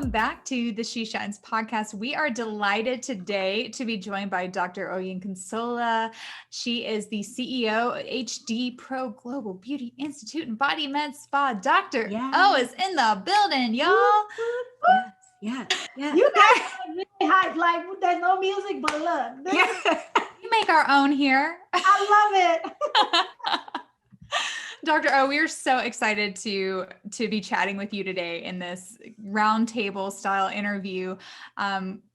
welcome back to the She Shines podcast. We are delighted today to be joined by Dr. Oyinkansola. She is the CEO of HD Pro Global Beauty Institute and Body Med Spa. Dr. O is in the building, y'all. Yes. You guys are really hyped. Like there's no music, but look, We make our own here. I love it. Dr. O, we are so excited to be chatting with you today in this roundtable style interview.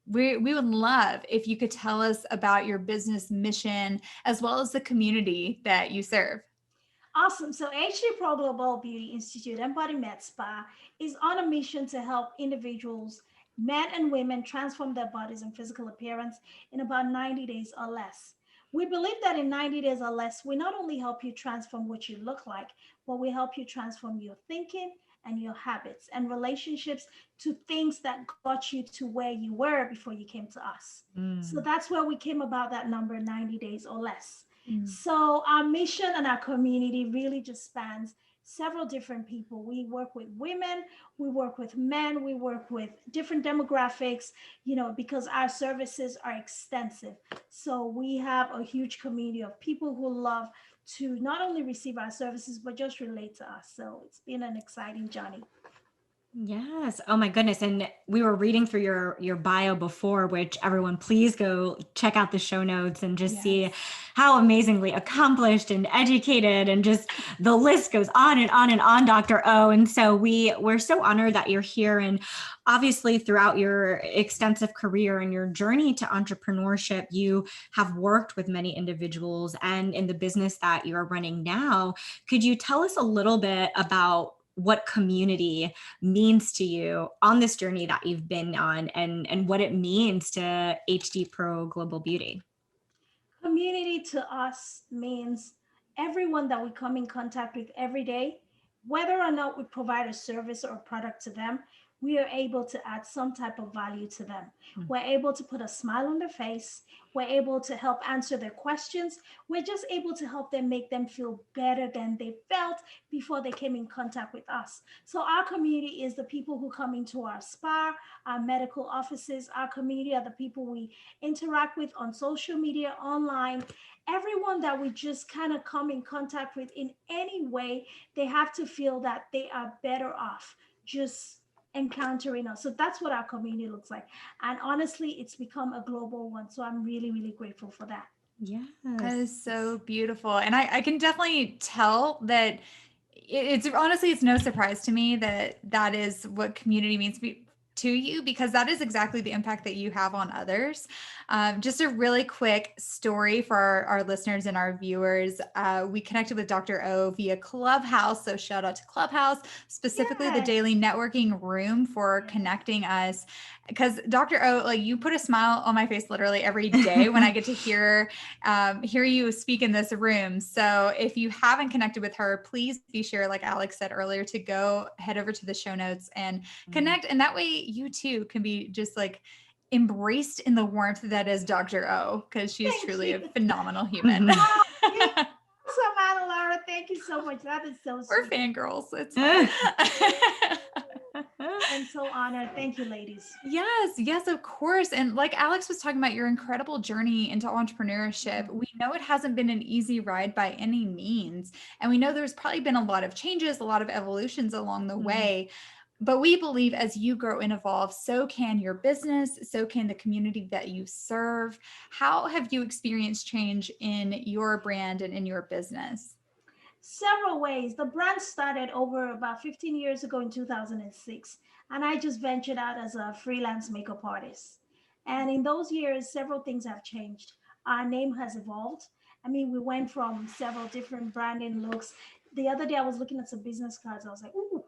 We would love if you could tell us about your business mission as well as the community that you serve. Awesome. So HD Pro Global Beauty Institute and Body Med Spa is on a mission to help individuals, men and women, transform their bodies and physical appearance in about 90 days or less. We believe that in 90 days or less, we not only help you transform what you look like, but we help you transform your thinking and your habits and relationships to things that got you to where you were before you came to us. So that's where we came about that number, 90 days or less. So our mission and our community really just spans several different people. We work with women, we work with men, we work with different demographics, because our services are extensive. So we have a huge community of people who love to not only receive our services, but just relate to us. So it's been an exciting journey. Yes. Oh my goodness. And we were reading through your bio before, which everyone please go check out the show notes and just see how amazingly accomplished and educated, and just the list goes on and on and on, Dr. O. And so we're so honored that you're here. And obviously throughout your extensive career and your journey to entrepreneurship, you have worked with many individuals, and in the business that you're running now, could you tell us a little bit about what community means to you on this journey that you've been on, and what it means to HD Pro Global Beauty? Community to us means everyone that we come in contact with every day, whether or not we provide a service or a product to them, we are able to add some type of value to them. We're able to put a smile on their face. We're able to help answer their questions. We're just able to help them, make them feel better than they felt before they came in contact with us. So our community is the people who come into our spa, our medical offices. Our community are the people we interact with on social media, online. Everyone that we just kind of come in contact with in any way, they have to feel that they are better off just encountering us. So that's what our community looks like. And honestly, it's become a global one. So I'm really, really grateful for that. Yes. That is so beautiful. And I can definitely tell that it's honestly, it's no surprise to me that is what community means to you, because that is exactly the impact that you have on others. Just a really quick story for our listeners and our viewers. We connected with Dr. O via Clubhouse. So shout out to Clubhouse, specifically the daily networking room for connecting us. Because Dr. O, like, you put a smile on my face literally every day when I get to hear you speak in this room. So if you haven't connected with her, please be sure, like Alex said earlier, to go head over to the show notes and connect. And that way you too can be just like embraced in the warmth that is Dr. O, because she's truly a phenomenal human. So, Laura, thank you so much. That is so sweet. We're fangirls. It's fun. I'm so honored. Thank you, ladies. Yes, of course. And like Alex was talking about, your incredible journey into entrepreneurship, we know it hasn't been an easy ride by any means. And we know there's probably been a lot of changes, a lot of evolutions along the way. But we believe as you grow and evolve, so can your business, so can the community that you serve. How have you experienced change in your brand and in your business? Several ways. The brand started over about 15 years ago in 2006, and I just ventured out as a freelance makeup artist. And in those years, several things have changed. Our name has evolved. I mean, we went from several different branding looks. The other day, I was looking at some business cards. I was like, ooh,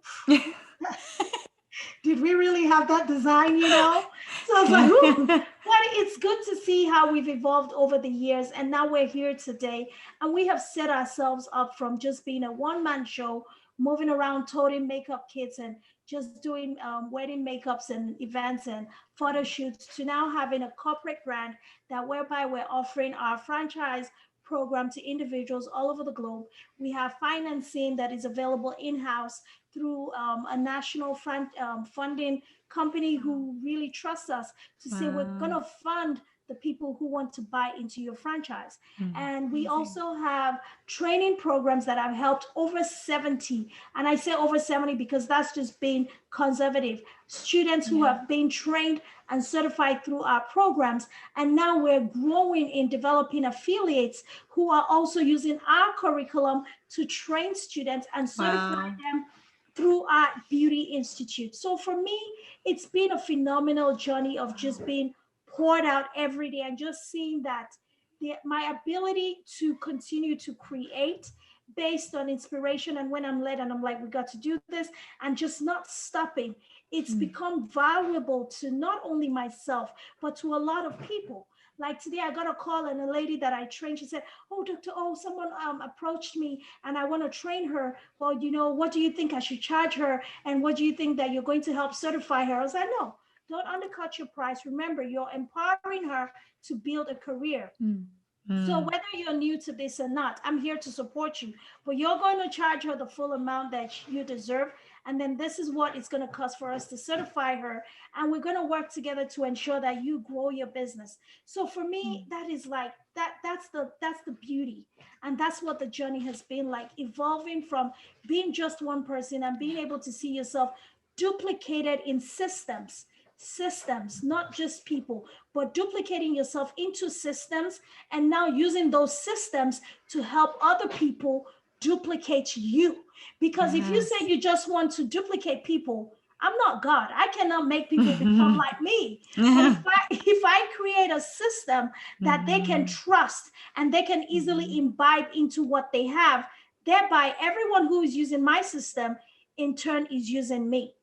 did we really have that design, So I was like, ooh. But it's good to see how we've evolved over the years. And now we're here today. And we have set ourselves up from just being a one-man show, moving around, toting makeup kits and just doing wedding makeups and events and photo shoots, to now having a corporate brand that whereby we're offering our franchise program to individuals all over the globe. We have financing that is available in-house through a national funding company who really trusts us to say we're going to fund the people who want to buy into your franchise. And we also have training programs that have helped over 70, and I say over 70 because that's just being conservative, students who have been trained and certified through our programs. And now we're growing in developing affiliates who are also using our curriculum to train students and certify them through our beauty institute. So for me, it's been a phenomenal journey of just being poured out every day and just seeing that my ability to continue to create based on inspiration, and when I'm led and I'm like, we got to do this, and just not stopping, it's become valuable to not only myself but to a lot of people. Like today I got a call, and a lady that I trained, she said, oh, Dr. O, someone approached me and I want to train her. Well, what do you think I should charge her? And what do you think that you're going to help certify her? I was like, no, don't undercut your price. Remember, you're empowering her to build a career. So whether you're new to this or not, I'm here to support you, but you're going to charge her the full amount that you deserve. And then this is what it's going to cost for us to certify her. And we're going to work together to ensure that you grow your business. So for me, that is like, that's the beauty. And that's what the journey has been like, evolving from being just one person and being able to see yourself duplicated in systems, not just people, but duplicating yourself into systems, and now using those systems to help other people duplicate you. Because if you say you just want to duplicate people, I'm not God. I cannot make people become like me. But if I create a system that they can trust and they can easily imbibe into what they have, thereby everyone who is using my system in turn is using me.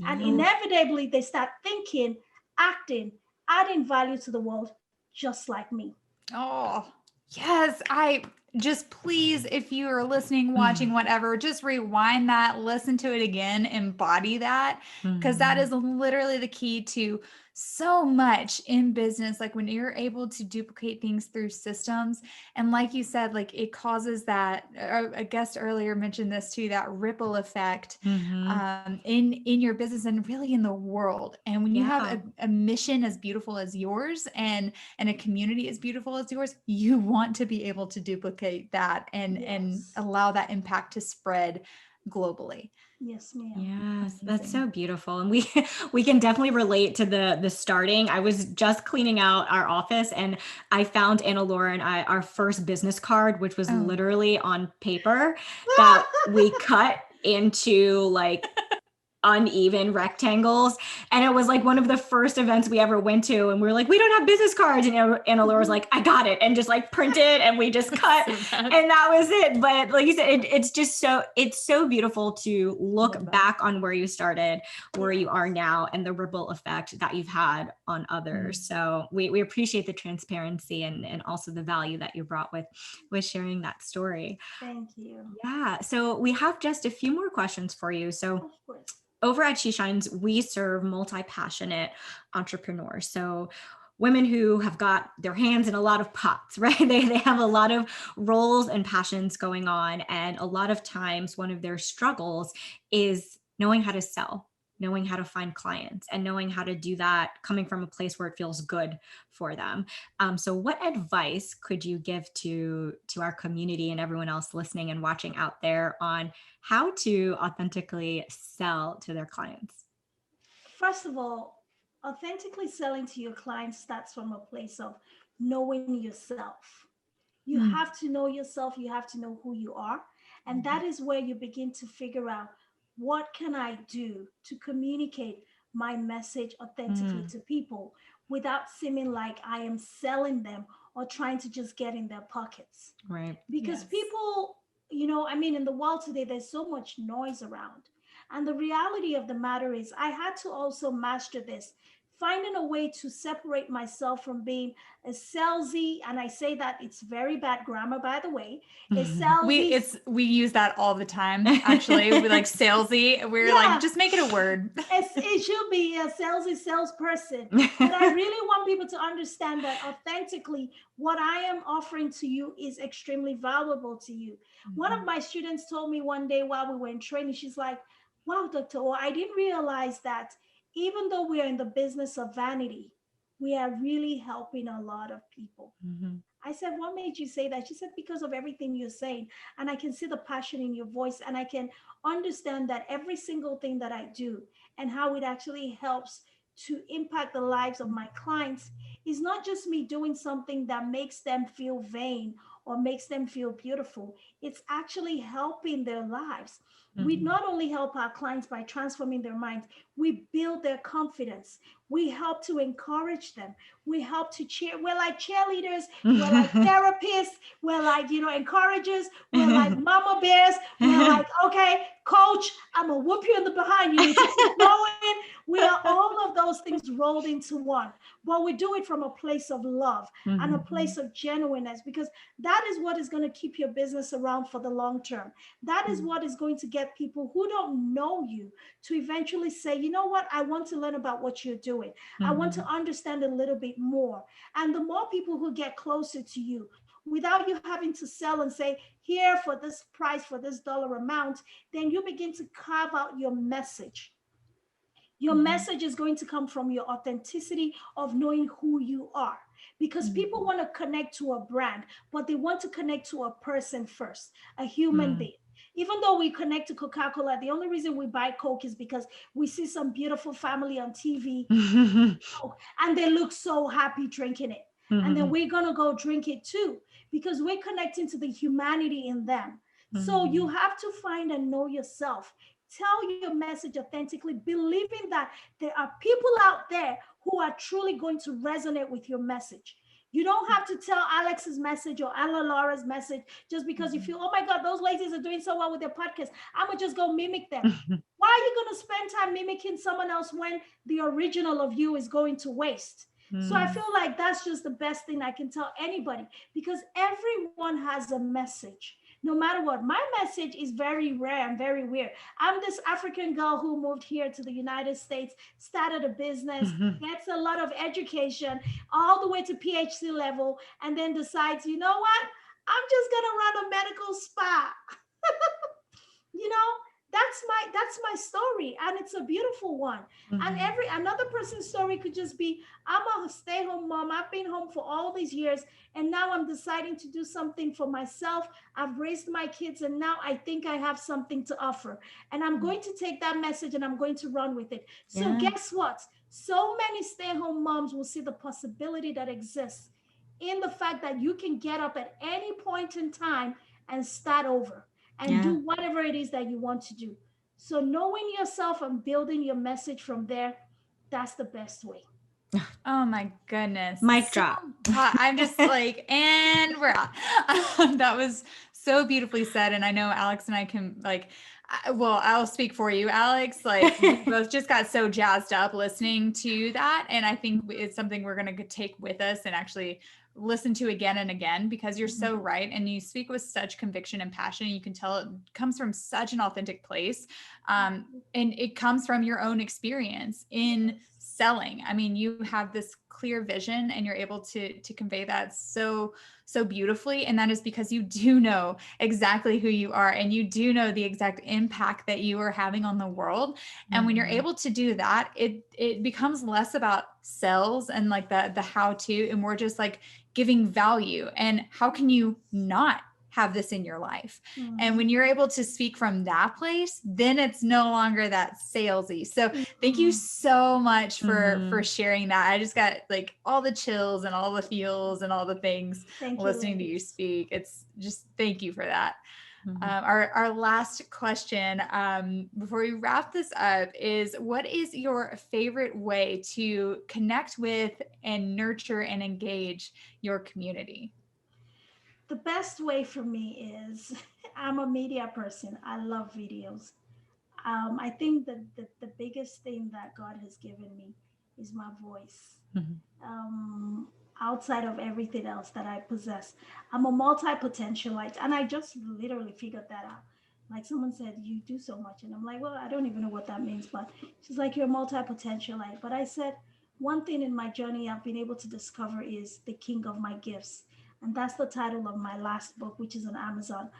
And inevitably, they start thinking, acting, adding value to the world, just like me. Oh, yes. I just please, if you are listening, watching, whatever, just rewind that, listen to it again, embody that, because that is literally the key to so much in business. Like when you're able to duplicate things through systems, and like you said, like it causes that, a guest earlier mentioned this too, that ripple effect in your business and really in the world. And when you have a mission as beautiful as yours and a community as beautiful as yours, you want to be able to duplicate that and allow that impact to spread globally. Yes, ma'am. Yes, that's so beautiful. And we can definitely relate to the starting. I was just cleaning out our office and I found Anna Laura and I our first business card, which was literally on paper that we cut into like uneven rectangles. And it was like one of the first events we ever went to. And we were like, we don't have business cards. And Anna Laura was like, I got it. And just like printed and we just cut and that was it. But like you said, it's so beautiful to look back on where you started, where you are now, and the ripple effect that you've had on others. So we appreciate the transparency and also the value that you brought with sharing that story. Thank you. Yeah. So we have just a few more questions for you. So of course. Over at She Shines, we serve multi-passionate entrepreneurs. So women who have got their hands in a lot of pots, right? They have a lot of roles and passions going on. And a lot of times one of their struggles is knowing how to sell, knowing how to find clients, and knowing how to do that coming from a place where it feels good for them. So what advice could you give to our community and everyone else listening and watching out there on how to authentically sell to their clients? First of all, authentically selling to your clients starts from a place of knowing yourself. You have to know yourself. You have to know who you are. And that is where you begin to figure out, what can I do to communicate my message authentically to people without seeming like I am selling them or trying to just get in their pockets? Right. Because people, in the world today, there's so much noise around. And the reality of the matter is, I had to also master this finding a way to separate myself from being a salesy, and I say that it's very bad grammar, by the way, a salesy. We use that all the time. Actually, we like salesy. We're like, just make it a word. It should be a salesy salesperson. But I really want people to understand that authentically, what I am offering to you is extremely valuable to you. One of my students told me one day while we were in training, she's like, wow, Dr. O, I didn't realize that even though we are in the business of vanity, we are really helping a lot of people. I said, what made you say that? She said, because of everything you're saying. And I can see the passion in your voice. And I can understand that every single thing that I do and how it actually helps to impact the lives of my clients is not just me doing something that makes them feel vain or makes them feel beautiful. It's actually helping their lives. We not only help our clients by transforming their minds, we build their confidence. We help to encourage them. We help to cheer. We're like cheerleaders. We're like therapists. We're like, encouragers. We're like mama bears. We're like, okay, coach, I'm going to whoop you in the behind. You need to keep going. We are all of those things rolled into one. But we do it from a place of love and a place of genuineness, because that is what is going to keep your business around for the long term. That is what is going to get people who don't know you to eventually say, you know what, I want to learn about what you're doing. I want to understand a little bit more. And the more people who get closer to you without you having to sell and say, here for this price, for this dollar amount, then you begin to carve out your message. Your message is going to come from your authenticity of knowing who you are, because people want to connect to a brand, but they want to connect to a person first, a human being. Even though we connect to Coca-Cola, the only reason we buy Coke is because we see some beautiful family on TV and they look so happy drinking it. And then we're going to go drink it too, because we're connecting to the humanity in them. So you have to find and know yourself. Tell your message authentically, believing that there are people out there who are truly going to resonate with your message. You don't have to tell Alex's message or Anna Laura's message just because you feel, oh my God, those ladies are doing so well with their podcast. I'm going to just go mimic them. Why are you going to spend time mimicking someone else when the original of you is going to waste? So I feel like that's just the best thing I can tell anybody, because everyone has a message. No matter what, my message is very rare and very weird. I'm this African girl who moved here to the United States, started a business, gets a lot of education, all the way to PhD level, and then decides, you know what? I'm just gonna run a medical spa. That's my story, and it's a beautiful one. And another person's story could just be, I'm a stay-home mom. I've been home for all these years, and now I'm deciding to do something for myself. I've raised my kids, and now I think I have something to offer, and I'm going to take that message and I'm going to run with it. So guess what? So many stay-home moms will see the possibility that exists in the fact that you can get up at any point in time and start over and do whatever it is that you want to do. So knowing yourself and building your message from there, that's the best way. Oh my goodness. Mic drop. I'm just like, and we're out. That was so beautifully said. And I know Alex and I can I'll speak for you, Alex. Like we both just got so jazzed up listening to that. And I think it's something we're going to take with us and actually listen to again and again, because you're so right. And you speak with such conviction and passion. You can tell it comes from such an authentic place. And it comes from your own experience in selling. I mean, you have this clear vision and you're able to convey that so beautifully. And that is because you do know exactly who you are, and you do know the exact impact that you are having on the world. And when you're able to do that, it becomes less about sales and like the how to, and more just like giving value. And how can you not have this in your life? And when you're able to speak from that place, then it's no longer that salesy. So thank you so much for sharing that. I just got like all the chills and all the feels and all the things listening to you speak. It's just, thank you for that. Our last question before we wrap this up is, what is your favorite way to connect with and nurture and engage your community? The best way for me is, I'm a media person. I love videos. I think that the biggest thing that God has given me is my voice. Mhm. Outside of everything else that I possess, I'm a multi-potentialite, and I just literally figured that out. Like someone said, you do so much, and I'm like, well, I don't even know what that means, but she's like, you're a multi-potentialite. But I said, one thing in my journey I've been able to discover is the king of my gifts, and that's the title of my last book, which is on Amazon.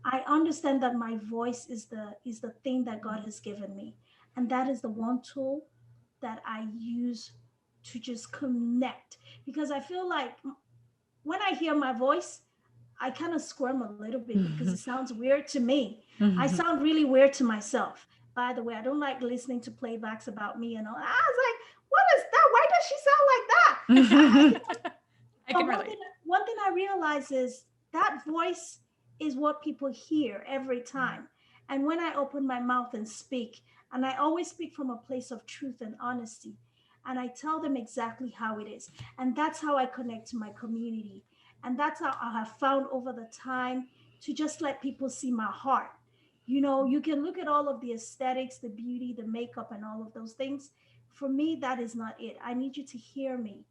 I understand that my voice is the thing that God has given me, and that is the one tool that I use to just connect, because I feel like when I hear my voice, I kind of squirm a little bit because it sounds weird to me. I sound really weird to myself. By the way, I don't like listening to playbacks about me and all. I was like, what is that? Why does she sound like that? I But can relate. one thing I realize is that voice is what people hear every time. And when I open my mouth and speak, and I always speak from a place of truth and honesty, and I tell them exactly how it is. And that's how I connect to my community. And that's how I have found over the time to just let people see my heart. You know, you can look at all of the aesthetics, the beauty, the makeup, and all of those things. For me, that is not it. I need you to hear me.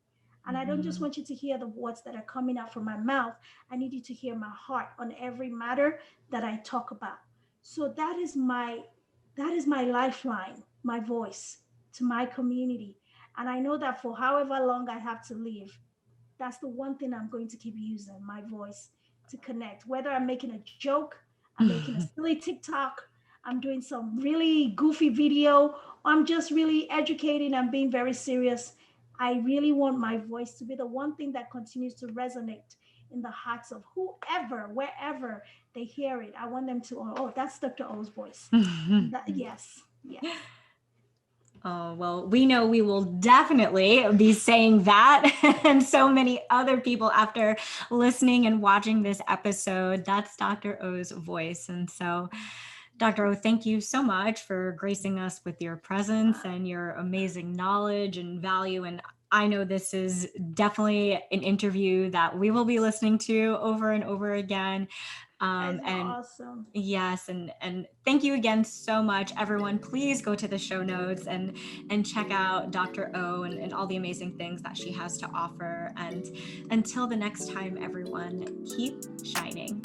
And I don't just want you to hear the words that are coming out from my mouth. I need you to hear my heart on every matter that I talk about. So that is my lifeline, my voice to my community. And I know that for however long I have to live, that's the one thing I'm going to keep using, my voice to connect. Whether I'm making a joke, I'm making a silly TikTok, I'm doing some really goofy video, or I'm just really educating and being very serious. I really want my voice to be the one thing that continues to resonate in the hearts of whoever, wherever they hear it. I want them to, oh, that's Dr. O's voice. Yes, yes. Oh, well, we know we will definitely be saying that and so many other people after listening and watching this episode. That's Dr. O's voice. And so, Dr. O, thank you so much for gracing us with your presence and your amazing knowledge and value. And I know this is definitely an interview that we will be listening to over and over again. That's And awesome. yes, and thank you again so much, everyone. Please go to the show notes and check out Dr. O and all the amazing things that she has to offer. And until the next time, everyone, keep shining.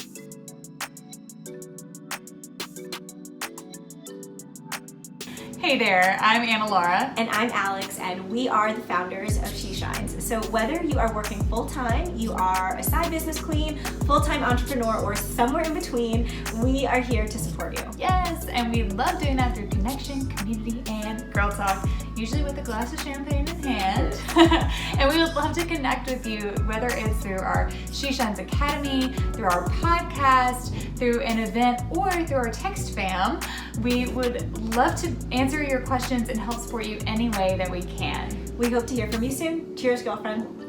Hey there, I'm Anna Laura. And I'm Alex, and we are the founders of She Shines. So whether you are working full-time, you are a side business queen, full-time entrepreneur, or somewhere in between, we are here to support you. Yes, and we love doing that through connection, community, and girl talk, usually with a glass of champagne in hand. And we would love to connect with you, whether it's through our She Shines Academy, through our podcast, through an event, or through our text fam. We would love to answer your questions and help support you any way that we can. We hope to hear from you soon. Cheers, girlfriend.